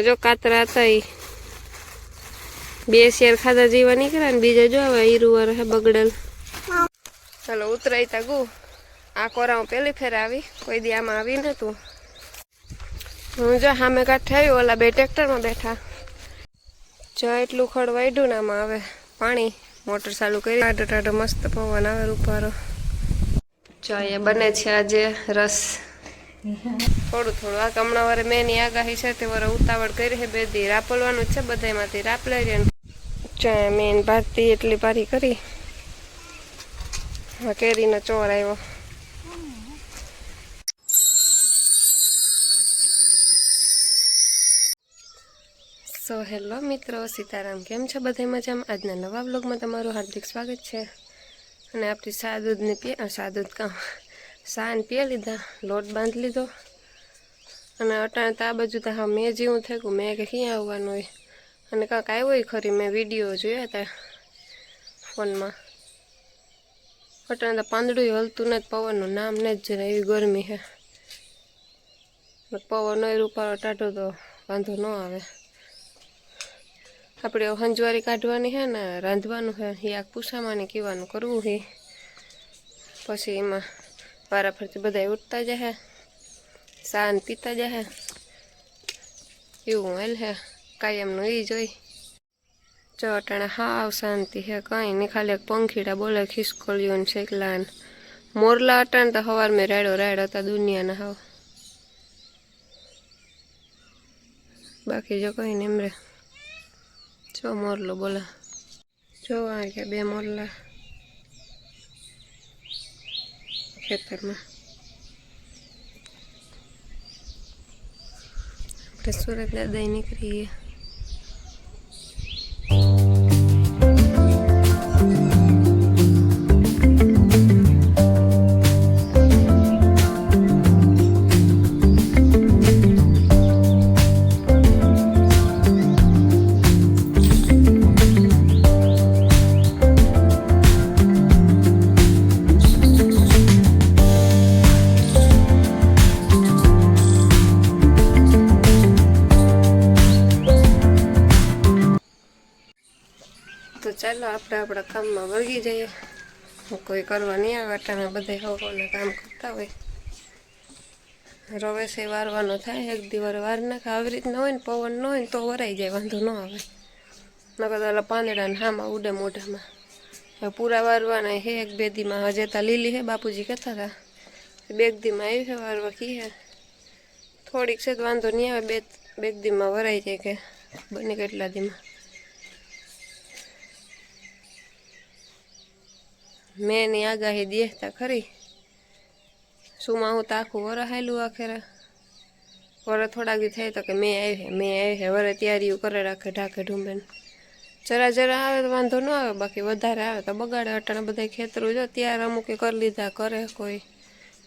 આમાં જો કાતરા હતા એ 2 શેર ખાધા જેવા નીકળ્યા ને બીજા જો હવે હીરુવાર હે બગડેલ. ચાલો ઉતરાઈ તા ગુ. આ કોરા હું પહેલી ફેર આવી, કોઈ દી આમાં આવી નતું. હું જો સામે કાંઠે આવી, ઓલા 2 ટ્રેક્ટરમાં બેઠા. જો એટલું ખડ વાઢ્યું ને આમાં આવે પાણી. મોટર ચાલુ કરી, ટાઢો ટાઢો મસ્ત પવન આવે રૂપારો. જો અહીંયા બને છે આજે રસ. થોડું થોડું આ હમણાં વારે મેની આગાહી છે તે વારે ઉતાવળ કરી છે. 2 દી રાપલવાનું જ છે, બધામાંથી રાપ લઈ રહ્યા. ચા મેન ભારતી એટલી પારી કરી. હા કેરીનો ચોર આવ્યો. સો હેલો મિત્રો, સીતારામ, કેમ છો બધા મજામાં? આજના નવા બ્લોગમાં તમારું હાર્દિક સ્વાગત છે. અને આપણી સા દૂધ સાન પીએ લીધા, લોટ બાંધી લીધો. અને અટાણે તો આ બાજુ તો હા મેં જેવું થયું, મેં કે ક્યાં આવવાનું હોય. અને કાંક આવ્યો હોય ખરી, મેં વિડીયો જોયા હતા ફોનમાં. અટાણે તો પાંદડું હલતું નથી, પવનનું નામ ને જ જરા એવી ગરમી છે. પવન હોય રૂપારો ટાઢો તો વાંધો ન આવે. આપણે હંજવારી કાઢવાની છે ને રાંધવાનું છે, એ આ પૂછામાં કહેવાનું કરવું છે. પછી એમાં વારાફરતી બધા ઉઠતા જાય, સાન પીતા જાય, એવું હાલ હે કાયમનું એ જોઈ. જો અટાણે હાવ શાંતિ છે, કંઈ નહીં, ખાલી એક પંખીડા બોલે, ખિસકોલીઓ શેકલા મોરલા. અટાણે તો સવાર મેં રાડો હતા દુનિયાના હાવ. બાકી જો કંઈ નહીં એમરે. જો મોરલો બોલા, જો આ કે 2 મોરલા ખેતરમાં. આપણે સુરત દાદા નીકળીએ. તો ચાલો આપણે આપણા કામમાં વળગી જઈએ. કોઈ કરવા નહીં આવે, અટાણે બધા હવાના કામ કરતા હોય. રવેશે વારવાનો થાય, એક દિવસ વાર નાખે. આવી રીતના હોય ને, પવન ન હોય ને તો વરાઈ જાય, વાંધો ન આવે. નકર તો પાંદડાને હામાં ઉડે મોઢામાં. પૂરા વારવાના હે 1-2 દીમાં. હજે તા લીલી હે, બાપુજી કહેતા હતા 2 દીમાં આવી છે વારવા કી હે. થોડીક છે તો વાંધો નહીં આવે, 2 દીમાં વરાઈ જાય કે બને કેટલા દીમાં. મેં ની આગાહી દેખતા ખરી. સુમાં હું તો આખું વર હાયલું આખેરે. વરે થોડાક દી થાય તો કે મેં આવી છે. વરે તૈયારીઓ કરે રાખે, ઢાકે ઢૂંબે. જરા આવે તો વાંધો ન આવે, બાકી વધારે આવે તો બગાડે. અટાણે બધા ખેતરું જો ત્યારે અમુકે કરી લીધા, કરે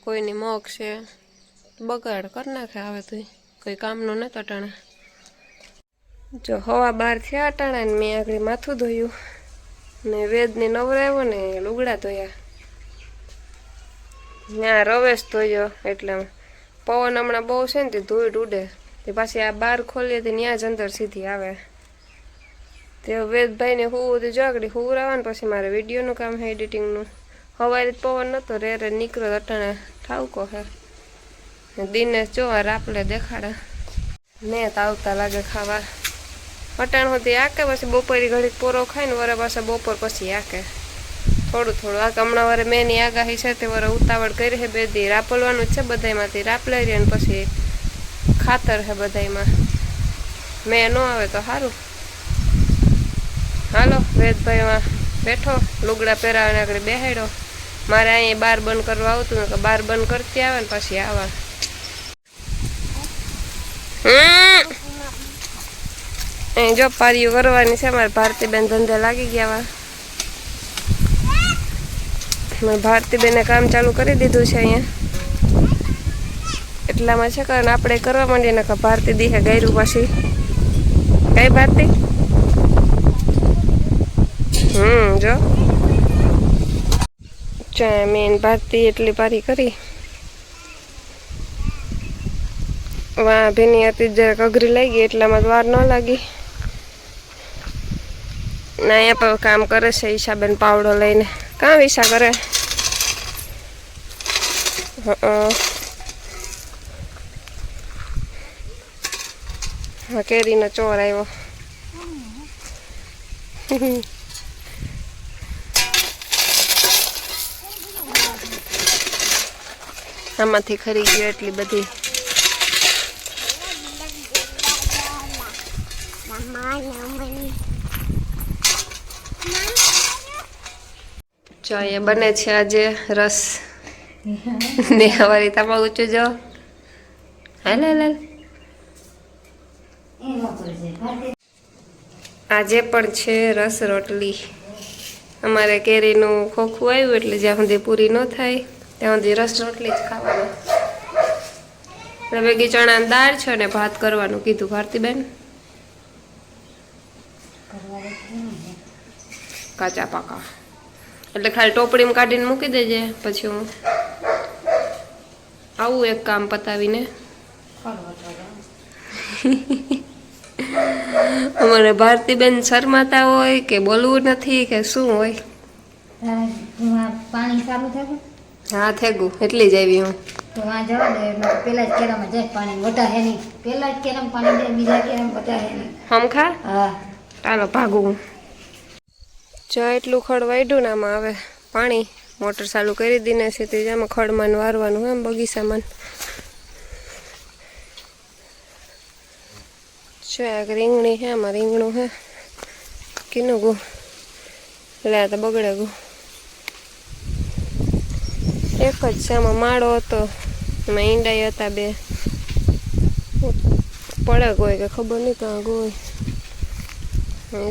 કોઈની મગ છે બગાડ કરી નાખે. આવે તો કોઈ કામનો નતો અટાણે. જો 12:15 થયા અટાણે ને મેં આગળ માથું ધોયું ને વેદને નવરાવ્યો ને લુગડા ધોયા. ત્યાં રવેશ ધોયો, એટલે પવન હમણાં બહુ છે ને તે ધૂળ ઉડે. તે પાછી આ બહાર ખોલીએ તો ત્યાં જ અંદર સીધી આવે. તે વેદભાઈને હું જાગડી હુવરાવા ને પછી મારે વિડીયોનું કામ છે, એડિટિંગનું. હવારે પવન નહોતો, રે નીકળો અટાણે ઠાવકો છે. દિનેશ જોવા રાપલે દેખાડા, ને તો આવતા લાગે ખાવા. અટાણ સુધી આકે, પછી બપોરી ઘડીક પોરો ખાય ને વરે પાછા બપોર પછી આકે થોડું થોડું. આ હમણાં વારે મેની આગાહી છે તે વારે ઉતાવળ કરી છે. 2 દી રાપલવાનું જ છે, બધામાંથી રાપ લઈ રહ્યા. ને પછી ખાતર છે બધામાં. મેં ન આવે તો સારું. હાલો વેદભાઈમાં બેઠો, લુગડા પહેરાવીને આગળ બેહાડ્યો. મારે અહીંયા બાર બંધ કરવા આવતું ને, બાર બંધ કરતી આવે ને પછી આવા. અહીં જો પારીઓ કરવાની છે. મારે ભારતીબેન ધંધે લાગી ગયા. મેં ભારતીબેને કામ ચાલુ કરી દીધું છે અહીંયા. એટલામાં છે કારણ આપણે કરવા માંડીએ ને કે ભારતી દીહે ગાયરું પાછી. કઈ ભારતી? જો ચા મેન ભારતી એટલી પારી કરી. વાહ ભીની હતી જરાક અઘરી લાગી એટલામાં વાર ન લાગી ના અહીંયા પણ કામ કરે છે ઈશાબેન પાવડો લઈને કાં વિશા કરે હા કેરીનો ચોર આવ્યો આમાંથી ખરી ગયો એટલી બધી જો અહીંયા બને છે આજે રસ ને હવારી તાપા ઊંચું જો હાલ હાલ હાલ આજે પણ છે રસ રોટલી અમારે કેરીનું ખોખું આવ્યું એટલે જ્યાં સુધી પૂરી ન થાય ત્યાં સુધી રસ રોટલી જ ખાવાનું ભેગી ચણાની દાળ છે ને ભાત કરવાનું કીધું ભારતીબેન કાચા પાકા એટલે ખાલી ટોપડીમાં કાઢીને મૂકી દેજે પછી હું આવું એક કામ પતાવીને અમારે ભારતીબેન શરમાતા હોય કે બોલવું નથી કે શું હોય પાણી ચાલુ થયું હા થેગું એટલી જ આવી હું તો આ જવા દે પેલા જ કેરામાં જાય પાણી વટા હે નહીં પેલા જ કેરામાં પાણી જાય બીજા કેરામાં વટા હે નહીં હમખા હા ચાલો ભાગું જો એટલું ખડ વાઢ્યું ને આમાં આવે પાણી મોટર ચાલુ કરી દીને છે તે આમાં ખડમાં વારવાનું એમ બગીચામાં જો એક રીંગણી હે આમાં રીંગણું હે કીનું ગુ લે તો બગડે ગુ એક જ છે આમાં માળો હતો એમાં ઈંડાઈ હતા બે પડે ગોય કે ખબર નહીં કાં ગોય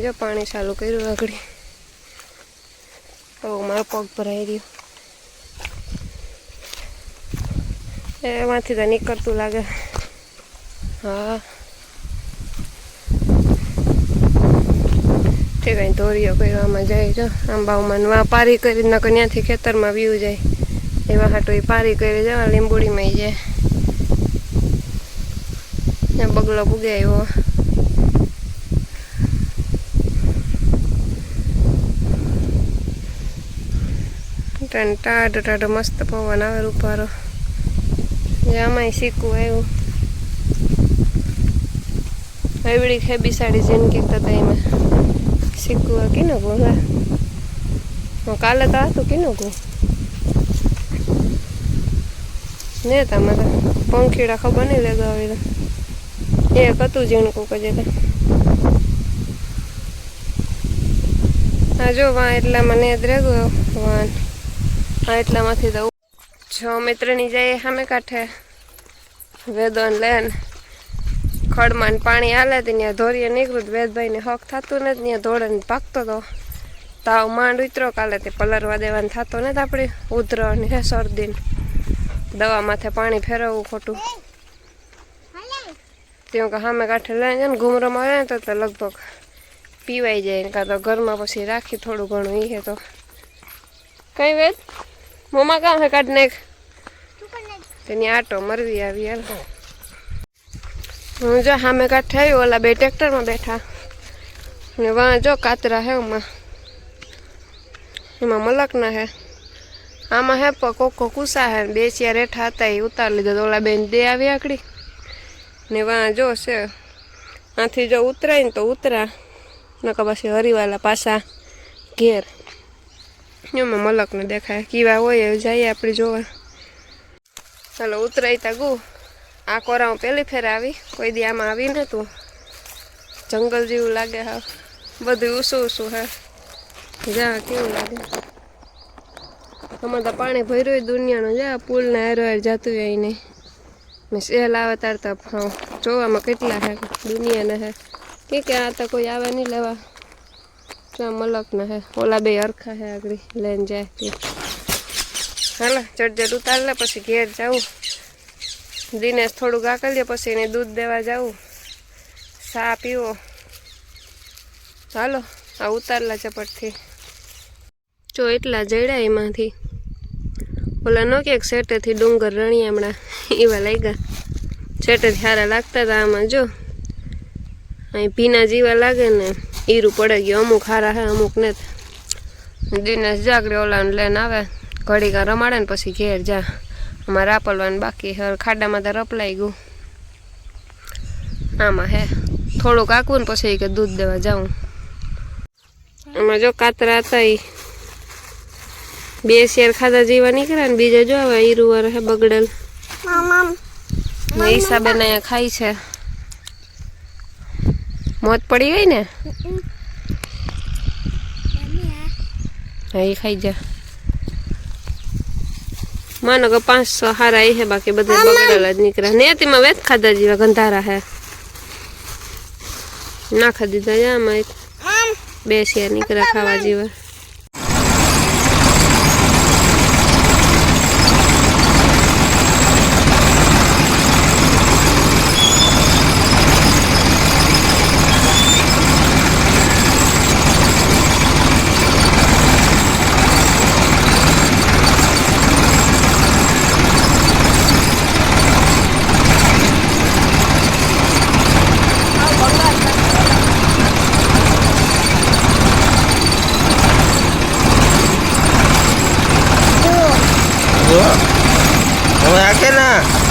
જો પાણી ચાલુ કર્યું આગળ મારો પગ ભરાઈ રહ્યો એમાંથી તો નીકળતું લાગે હા તે કઈ દોરીઓ કરવામાં જાય જો આંબાઓમાં વા પારી કરી નાખો ત્યાંથી ખેતરમાં વ્યૂ જાય એવા હાટો એ પારી કરી જવા લીંબુડીમાં જાય ત્યાં બગલો પૂગે આવ્યો ટાઢો ટાઢો મસ્ત પવન આવે રૂપારો આમાંય શીખવું આવ્યું એવડી ખેબી સાડી જિંદગી થતા એમાં શીખવું કીનું ગયું હે હું કાલે તો હતું કીનું ગયું ને તમે તો પંખીડા ખબર નહીં લગાવી તો એક હતું ઝીણકું કજે તો હા જો વાં એટલામાં ને જ રેગો વાન હા એટલામાંથી તો છ મિત્રની જાય સામે કાંઠે વેદોન લેન ખડમાં પાણી હાલે તો ત્યાં ધોરીએ નીકળું વેદભાઈને હક થતું ને ત્યાં ધોળે પાકતો હતો તાવ માંડ ઉતરો કાલે તે પલરવા દેવાનું થતો ને આપણે ઉધરણ હે શરદી દવા માથે પાણી ફેરવવું ખોટું ત્યાં કે સામે કાંઠે લઈને જાય ને ઘૂમરોમાં આવે ને તો લગભગ પીવાઈ જાય કાં તો ઘરમાં પછી રાખી થોડું ઘણું એ તો કઈ વેદ મમ્મા કામ હે કાઢ નાખ તેની આટો મરવી આવી યાર હું જો સામે કાંઠે આવ્યું ઓલા બે ટ્રેક્ટરમાં બેઠા ને વાં જો કાતરા હે એમાં મલકના હે આમાં હે કોકો કુસા હે બે ચાર રેઠા હતા એ ઉતારી લીધા ઓલા બેન દે આવી આકડી ને વાં જો છે આથી જો ઉતરાય ને તો ઉતરા નકા પછી હરિવાલા પાછા ઘેર એમાં મલકને દેખાય કીવા હોય એવું જઈએ આપણે જોવા ચાલો ઉતરાય તા ગુ આ કોરા હું પહેલી ફેર આવી કોઈ દી આમાં આવી ને તું જંગલ જેવું લાગે હા બધું ઊસું ઊસું હે જા કેવું લાગે આમાં તો પાણી ભર્યું દુનિયાનું જા પુલને હારો હાર જતું હોય નહીં મેં સહેલ આવે તાર તો હા જોવામાં કેટલા હે દુનિયાના હે કે આ તો કોઈ આવે નહીં લેવા ત્યાં મલકના હે ઓલા બે અરખા હે આગળ લઈને જાય હાલો ચડજટ ઉતાર લે પછી ઘેર જાઉં દિનેશ થોડુંક આકલી દે પછી એને દૂધ દેવા જાઉં ચા પીવો હાલો આ ઉતારલા ચપટથી જો એટલા જડ્યા એમાંથી ઓલા નો ક્યાંક સેટેથી ડુંગર રણિયા હમણાં એવા લાગ્યા છેટે સારા લાગતા હતા આમાં જો અહીં ભીના જીવા લાગે ને ઈરું પડે ગયું અમુક હારા હે અમુક નથી દિનેશ જાગડે ઓલાને લઈને આવે ઘડીક રમાડે ને પછી ઘેર જા અમારે રાપલવાનું બાકી હર ખાડામાં તો રપલાઈ ગયું આમાં હે થોડુંક આકવું ને પછી કે દૂધ દેવા જાઉં એમાં જો કાતરા હતા એ 2 શેર ખાધા જેવા નીકળ્યા ને બીજા જો હવે ઈરું વાર હે બગડેલ હિસાબે ને અહીંયા ખાઈ છે મોત પડી ગઈ ને હા એ ખાઈ જા માનો કે 500 હારા એ હે બાકી બધા બગડેલા જ નીકળ્યા ને તેમાં વેત ખાધા જેવા ગંધારા હે નાખી દીધા જા આમાં 2 શેર નીકળ્યા ખાવા જેવા હવે આકે ના